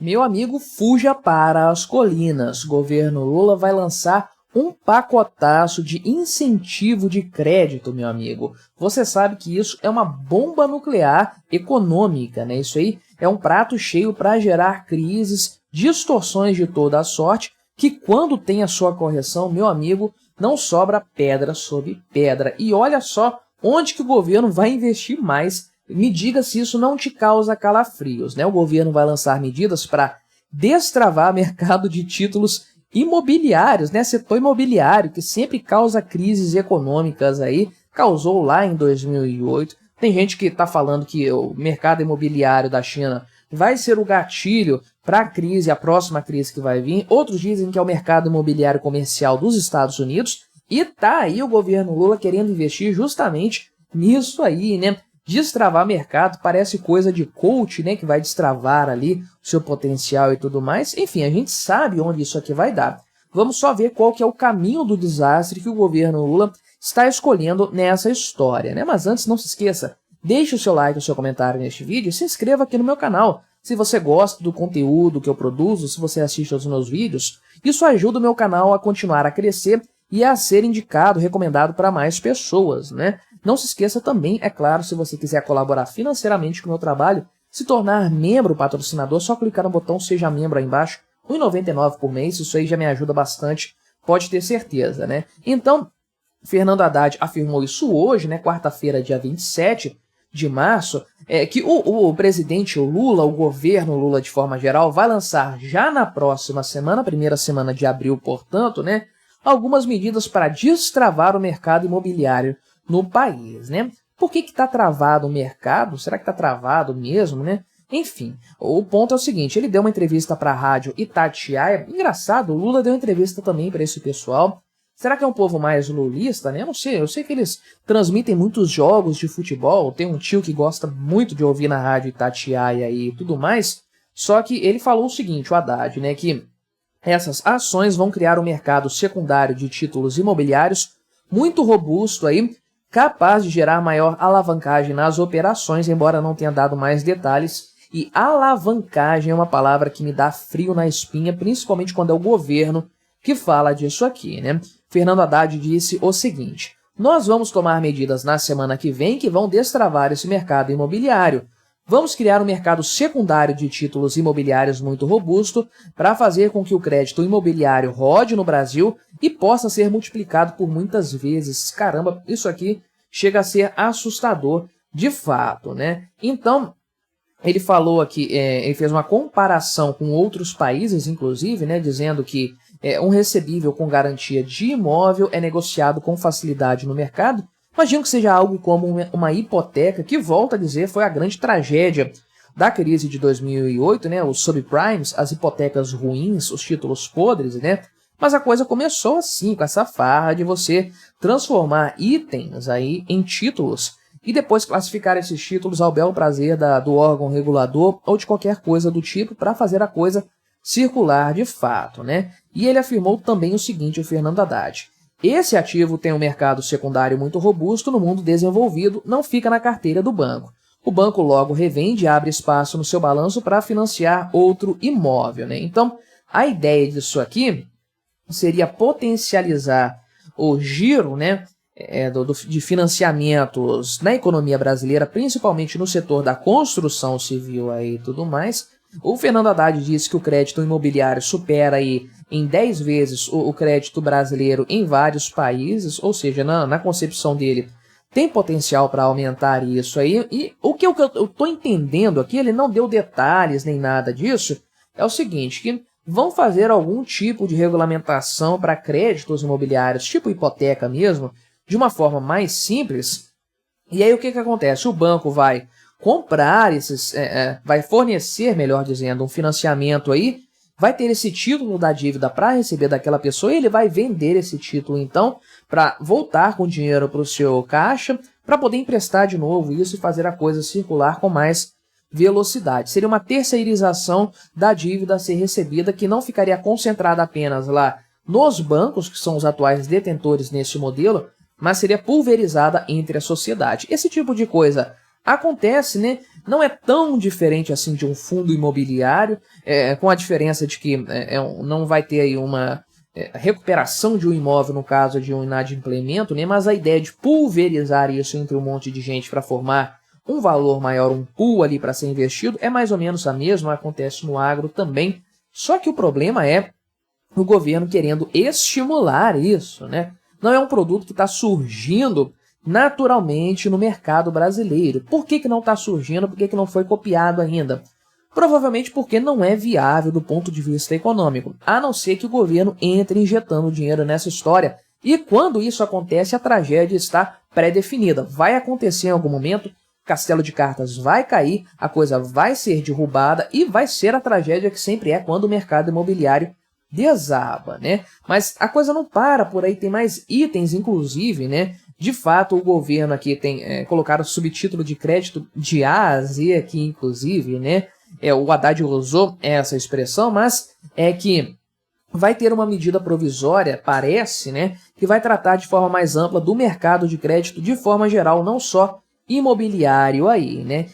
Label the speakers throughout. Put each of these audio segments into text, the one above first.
Speaker 1: Meu amigo, fuja para as colinas. Governo Lula vai lançar um pacotaço de incentivo de crédito, meu amigo. Você sabe que isso é uma bomba nuclear econômica, né? Isso aí é um prato cheio para gerar crises, distorções de toda a sorte, que quando tem a sua correção, meu amigo, não sobra pedra sobre pedra. E olha só onde que o governo vai investir mais. Me diga se isso não te causa calafrios, né? O governo vai lançar medidas para destravar o mercado de títulos imobiliários, né? Setor imobiliário, que sempre causa crises econômicas aí, causou lá em 2008. Tem gente que está falando que o mercado imobiliário da China vai ser o gatilho para a crise, a próxima crise que vai vir. Outros dizem que é o mercado imobiliário comercial dos Estados Unidos. E tá aí o governo Lula querendo investir justamente nisso aí, né? Destravar mercado parece coisa de coach, né? Que vai destravar ali o seu potencial e tudo mais. Enfim, a gente sabe onde isso aqui vai dar. Vamos só ver qual que é o caminho do desastre que o governo Lula está escolhendo nessa história, né? Mas antes, não se esqueça, deixe o seu like, o seu comentário neste vídeo e se inscreva aqui no meu canal. Se você gosta do conteúdo que eu produzo, se você assiste aos meus vídeos, isso ajuda o meu canal a continuar a crescer e a ser indicado, recomendado para mais pessoas, né? Não se esqueça também, é claro, se você quiser colaborar financeiramente com o meu trabalho, se tornar membro patrocinador, só clicar no botão Seja Membro aí embaixo, R$ 1,99 por mês, isso aí já me ajuda bastante, pode ter certeza, né? Então, Fernando Haddad afirmou isso hoje, né, quarta-feira, dia 27 de março, que o presidente Lula, o governo Lula de forma geral, vai lançar já na próxima semana, primeira semana de abril, portanto, né, algumas medidas para destravar o mercado imobiliário no país, né? Por que está travado o mercado? Será que está travado mesmo, né? Enfim, o ponto é o seguinte, ele deu uma entrevista para a rádio Itatiaia, engraçado, o Lula deu entrevista também para esse pessoal. Será que é um povo mais lulista, né? Eu não sei, eu sei que eles transmitem muitos jogos de futebol, tem um tio que gosta muito de ouvir na rádio Itatiaia e tudo mais, só que ele falou o seguinte, o Haddad, né, que essas ações vão criar um mercado secundário de títulos imobiliários muito robusto aí, capaz de gerar maior alavancagem nas operações, embora não tenha dado mais detalhes. E alavancagem é uma palavra que me dá frio na espinha, principalmente quando é o governo que fala disso aqui, né? Fernando Haddad disse o seguinte: nós vamos tomar medidas na semana que vem que vão destravar esse mercado imobiliário. Vamos criar um mercado secundário de títulos imobiliários muito robusto para fazer com que o crédito imobiliário rode no Brasil e possa ser multiplicado por muitas vezes. Caramba, isso aqui chega a ser assustador de fato, né? Então, ele falou aqui, ele fez uma comparação com outros países, inclusive, né, dizendo que um recebível com garantia de imóvel é negociado com facilidade no mercado. Imagino que seja algo como uma hipoteca, que, volto a dizer, foi a grande tragédia da crise de 2008, né? Os subprimes, as hipotecas ruins, os títulos podres, né? Mas a coisa começou assim, com essa farra de você transformar itens aí em títulos e depois classificar esses títulos ao bel prazer do órgão regulador ou de qualquer coisa do tipo para fazer a coisa circular de fato, né? E ele afirmou também o seguinte, o Fernando Haddad: esse ativo tem um mercado secundário muito robusto no mundo desenvolvido, não fica na carteira do banco. O banco logo revende e abre espaço no seu balanço para financiar outro imóvel, né? Então, a ideia disso aqui seria potencializar o giro, né, de financiamentos na economia brasileira, principalmente no setor da construção civil aí e tudo mais. O Fernando Haddad disse que o crédito imobiliário supera aí em 10 vezes o crédito brasileiro em vários países, ou seja, na concepção dele, tem potencial para aumentar isso aí. E o que eu estou entendendo aqui, ele não deu detalhes nem nada disso, é o seguinte, que vão fazer algum tipo de regulamentação para créditos imobiliários, tipo hipoteca mesmo, de uma forma mais simples. E aí o que acontece? O banco vai comprar vai fornecer, melhor dizendo, um financiamento aí, vai ter esse título da dívida para receber daquela pessoa e ele vai vender esse título, então, para voltar com o dinheiro para o seu caixa, para poder emprestar de novo isso e fazer a coisa circular com mais velocidade. Seria uma terceirização da dívida a ser recebida, que não ficaria concentrada apenas lá nos bancos, que são os atuais detentores nesse modelo, mas seria pulverizada entre a sociedade. Esse tipo de coisa acontece, né? Não é tão diferente assim de um fundo imobiliário, com a diferença de que não vai ter aí uma recuperação de um imóvel no caso de um inadimplemento, né? Mas a ideia de pulverizar isso entre um monte de gente para formar um valor maior, um pool ali para ser investido, é mais ou menos a mesma, acontece no agro também. Só que o problema é o governo querendo estimular isso, né? Não é um produto que está surgindo naturalmente no mercado brasileiro. Por que não está surgindo? Por que não foi copiado ainda? Provavelmente porque não é viável do ponto de vista econômico, a não ser que o governo entre injetando dinheiro nessa história. E quando isso acontece, a tragédia está pré-definida. Vai acontecer em algum momento, Castelo de Cartas vai cair, a coisa vai ser derrubada e vai ser a tragédia que sempre é quando o mercado imobiliário desaba, né? Mas a coisa não para por aí, tem mais itens, inclusive, né? De fato, o governo aqui tem colocado o subtítulo de crédito de A a Z aqui, inclusive, né? O Haddad usou essa expressão, mas é que vai ter uma medida provisória, parece, né? Que vai tratar de forma mais ampla do mercado de crédito de forma geral, não só imobiliário aí, né?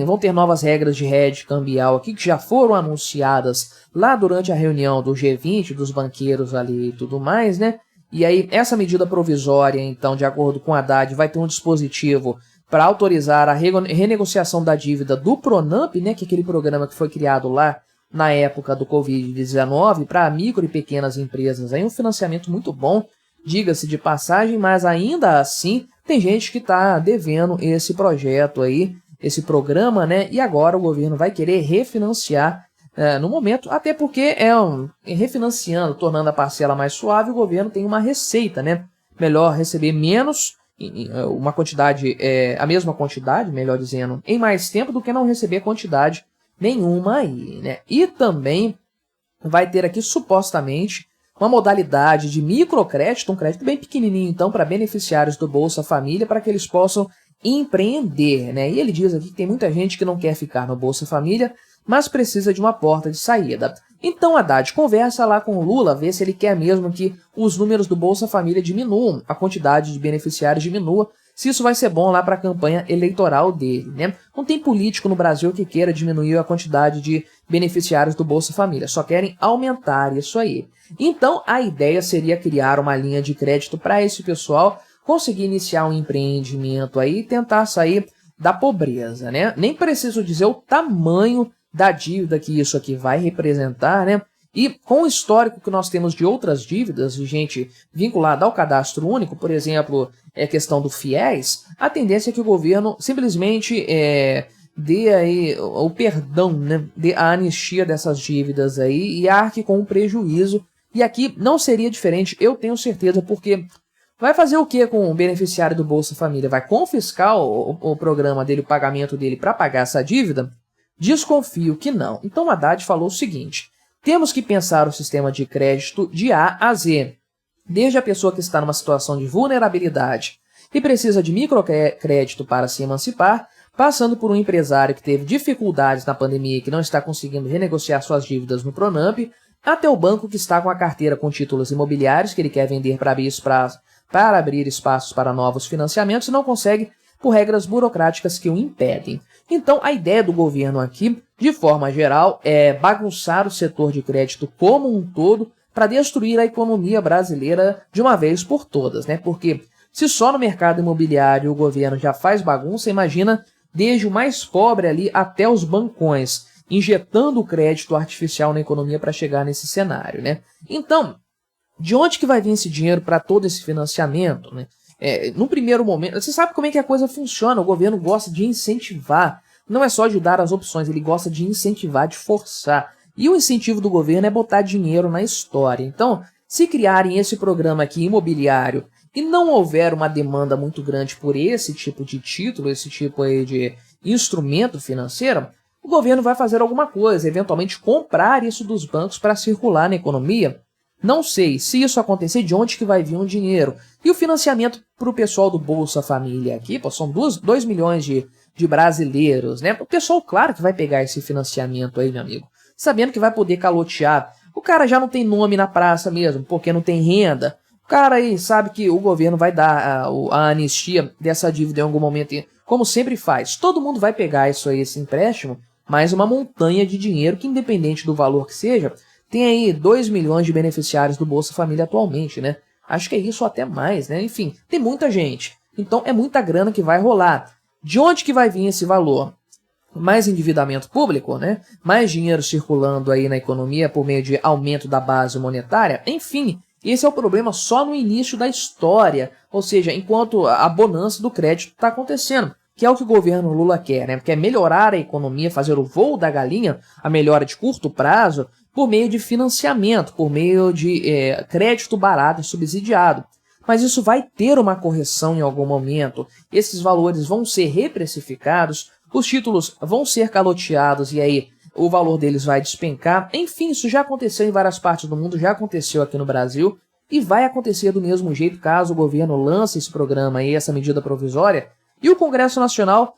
Speaker 1: Vão ter novas regras de hedge cambial aqui que já foram anunciadas lá durante a reunião do G20, dos banqueiros ali e tudo mais, né? E aí essa medida provisória, então, de acordo com a Haddad, vai ter um dispositivo para autorizar a renegociação da dívida do Pronamp, né? Que é aquele programa que foi criado lá na época do Covid-19 para micro e pequenas empresas. Aí um financiamento muito bom, diga-se de passagem, mas ainda assim tem gente que está devendo esse projeto aí, esse programa, né? E agora o governo vai querer refinanciar no momento, até porque refinanciando, tornando a parcela mais suave, o governo tem uma receita, né? Melhor receber menos, uma quantidade, a mesma quantidade, melhor dizendo, em mais tempo do que não receber quantidade nenhuma aí, né? E também vai ter aqui supostamente uma modalidade de microcrédito, um crédito bem pequenininho, então, para beneficiários do Bolsa Família, para que eles possam empreender, né? E ele diz aqui que tem muita gente que não quer ficar no Bolsa Família, mas precisa de uma porta de saída. Então, Haddad conversa lá com o Lula, vê se ele quer mesmo que os números do Bolsa Família diminuam, a quantidade de beneficiários diminua, se isso vai ser bom lá para a campanha eleitoral dele, né? Não tem político no Brasil que queira diminuir a quantidade de beneficiários do Bolsa Família, só querem aumentar isso aí. Então, a ideia seria criar uma linha de crédito para esse pessoal conseguir iniciar um empreendimento aí e tentar sair da pobreza, né? Nem preciso dizer o tamanho da dívida que isso aqui vai representar, né? E com o histórico que nós temos de outras dívidas, de gente vinculada ao cadastro único, por exemplo, a questão do FIES, a tendência é que o governo simplesmente dê aí o perdão, né? Dê a anistia dessas dívidas aí e arque com o prejuízo. E aqui não seria diferente, eu tenho certeza, porque vai fazer o que com o beneficiário do Bolsa Família? Vai confiscar o programa dele, o pagamento dele para pagar essa dívida? Desconfio que não. Então, Haddad falou o seguinte: temos que pensar o sistema de crédito de A a Z, desde a pessoa que está numa situação de vulnerabilidade e precisa de microcrédito para se emancipar, passando por um empresário que teve dificuldades na pandemia e que não está conseguindo renegociar suas dívidas no Pronamp, até o banco que está com a carteira com títulos imobiliários que ele quer vender para abrir espaços para novos financiamentos e não consegue por regras burocráticas que o impedem. Então, a ideia do governo aqui, de forma geral, é bagunçar o setor de crédito como um todo para destruir a economia brasileira de uma vez por todas, né? Porque se só no mercado imobiliário o governo já faz bagunça, imagina desde o mais pobre ali até os bancões, injetando crédito artificial na economia para chegar nesse cenário, né? Então, de onde que vai vir esse dinheiro para todo esse financiamento, né? No primeiro momento, você sabe como é que a coisa funciona, o governo gosta de incentivar, não é só de dar as opções, ele gosta de incentivar, de forçar. E o incentivo do governo é botar dinheiro na história. Então, se criarem esse programa aqui imobiliário e não houver uma demanda muito grande por esse tipo de título, esse tipo aí de instrumento financeiro, o governo vai fazer alguma coisa, eventualmente comprar isso dos bancos para circular na economia. Não sei, se isso acontecer, de onde que vai vir o dinheiro? E o financiamento para o pessoal do Bolsa Família aqui, pô, são 2 milhões de brasileiros, né? O pessoal, claro que vai pegar esse financiamento aí, meu amigo, sabendo que vai poder calotear. O cara já não tem nome na praça mesmo, porque não tem renda. O cara aí sabe que o governo vai dar a anistia dessa dívida em algum momento, e, como sempre faz. Todo mundo vai pegar isso aí, esse empréstimo, mais uma montanha de dinheiro que, independente do valor que seja, tem aí 2 milhões de beneficiários do Bolsa Família atualmente, né? Acho que é isso ou até mais, né? Enfim, tem muita gente. Então é muita grana que vai rolar. De onde que vai vir esse valor? Mais endividamento público, né? Mais dinheiro circulando aí na economia por meio de aumento da base monetária. Enfim, esse é o problema só no início da história, ou seja, enquanto a bonança do crédito está acontecendo, que é o que o governo Lula quer, né? Quer melhorar a economia, fazer o voo da galinha, a melhora de curto prazo, por meio de financiamento, por meio de crédito barato e subsidiado. Mas isso vai ter uma correção em algum momento, esses valores vão ser reprecificados, os títulos vão ser caloteados e aí o valor deles vai despencar. Enfim, isso já aconteceu em várias partes do mundo, já aconteceu aqui no Brasil e vai acontecer do mesmo jeito caso o governo lance esse programa aí, essa medida provisória, e o Congresso Nacional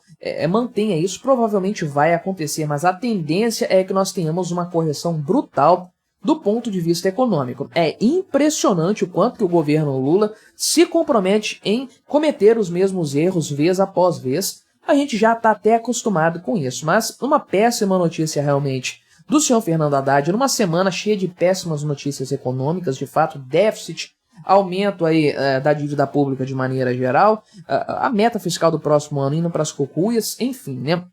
Speaker 1: mantenha isso. Provavelmente vai acontecer, mas a tendência é que nós tenhamos uma correção brutal do ponto de vista econômico. É impressionante o quanto que o governo Lula se compromete em cometer os mesmos erros vez após vez. A gente já está até acostumado com isso, mas uma péssima notícia realmente do senhor Fernando Haddad, numa semana cheia de péssimas notícias econômicas, de fato, déficit, aumento aí da dívida pública de maneira geral, a meta fiscal do próximo ano indo para as cucuias, enfim, né?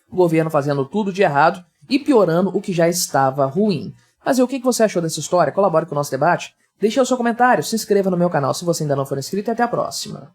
Speaker 1: O governo fazendo tudo de errado e piorando o que já estava ruim. Mas e o que você achou dessa história? Colabore com o nosso debate, deixe o seu comentário, se inscreva no meu canal se você ainda não for inscrito e até a próxima.